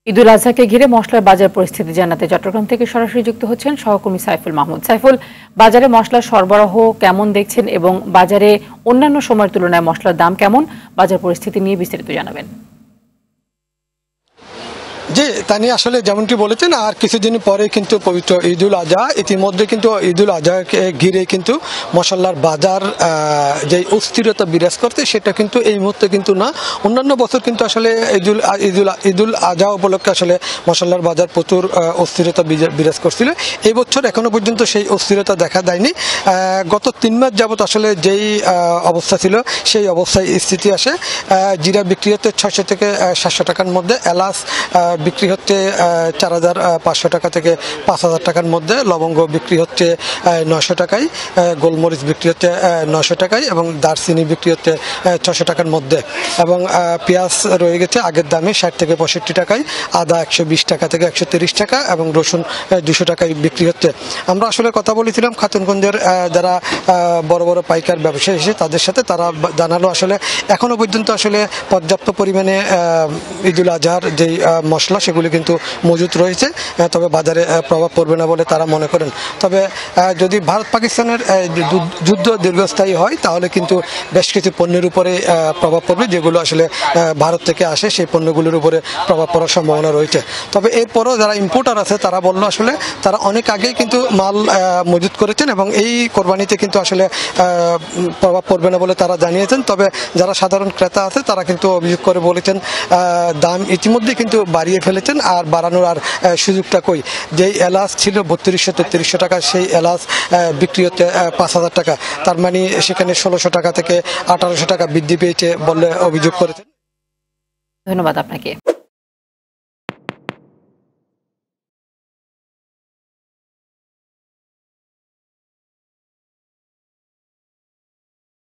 ঈদুল আজহাকে ঘিরে মশলার বাজার পরিস্থিতি জানাতে চট্টগ্রাম থেকে সরাসরি যুক্ত হচ্ছেন সহকর্মী সাইফুল মাহমুদ। সাইফুল, বাজারে মশলার সরবরাহ কেমন দেখছেন এবং বাজারে অন্যান্য সময়ের তুলনায় মশলার দাম কেমন, বাজার পরিস্থিতি নিয়ে বিস্তারিত জানাবেন। জি, তা নিয়ে আসলে যেমনটি বলেছেন, আর কিছুদিন পরে কিন্তু পবিত্র ঈদুল আজহা। ইতিমধ্যে কিন্তু ঈদুল আজহাকে ঘিরে কিন্তু মশলার বাজার যে অস্থিরতা বিরাজ করতে, সেটা কিন্তু এই মুহূর্তে কিন্তু না। অন্যান্য বছর কিন্তু আসলে ঈদুল আজহা উপলক্ষে আসলে মশলার বাজার প্রচুর অস্থিরতা বিরাজ করছিল। এই বছর এখনো পর্যন্ত সেই অস্থিরতা দেখা দেয়নি। গত 3 মাস যাবত আসলে যেই অবস্থা ছিল সেই অবস্থায় স্থিতি আসে। জিরা বিক্রি হচ্ছে 600 থেকে 700 টাকার মধ্যে, এলাচ বিক্রি হচ্ছে 4500 টাকা থেকে 5000 টাকার মধ্যে, লবঙ্গ বিক্রি হচ্ছে 900 টাকায়, গোলমরিচ বিক্রি হচ্ছে 900 টাকায় এবং দারচিনি বিক্রি হচ্ছে 600 টাকার মধ্যে। এবং পেঁয়াজ রয়ে গেছে আগের দামে 60 থেকে 65 টাকায়, আদা 120 টাকা থেকে 130 টাকা এবং রসুন 200 টাকায় বিক্রি হচ্ছে। আমরা আসলে কথা বলেছিলাম খাতুনগঞ্জের যারা বড় বড় পাইকার ব্যবসায়ী এসে তাদের সাথে, তারা জানালো আসলে এখনো পর্যন্ত আসলে পর্যাপ্ত পরিমাণে ঈদুল আজহার যেই মশলা সেগুলি কিন্তু মজুত রয়েছে, তবে বাজারে প্রভাব পড়বে না বলে তারা মনে করেন। তবে যদি ভারত পাকিস্তানের যুদ্ধ দীর্ঘস্থায়ী হয় তাহলে কিন্তু বেশ কিছু পণ্যের উপরে প্রভাব পড়বে, যেগুলো আসলে ভারত থেকে আসে, সেই পণ্যগুলোর উপরে প্রভাব পড়ার সম্ভাবনা রয়েছে। তবে এরপরও যারা ইম্পোর্টার আছে তারা বললো আসলে তারা অনেক আগেই কিন্তু মাল মজুত করেছেন এবং এই কোরবানিতে কিন্তু আসলে প্রভাব পড়বে না বলে তারা জানিয়েছেন। তবে যারা সাধারণ ক্রেতা আছে তারা কিন্তু অভিযোগ করে বলেছেন দাম ইতিমধ্যে কিন্তু বাড়িয়ে ফেলেছেন, আর বাড়ানোর আর সুযোগটা কই। যেই এলাচ ছিল 3200-3300 টাকা, সেই এলাচ বিক্রি হচ্ছে 5000 টাকা। তার মানে সেখানে 1600 টাকা থেকে 1800 টাকা বৃদ্ধি পেয়েছে বলে অভিযোগ করেছেন। ধন্যবাদ আপনাকে।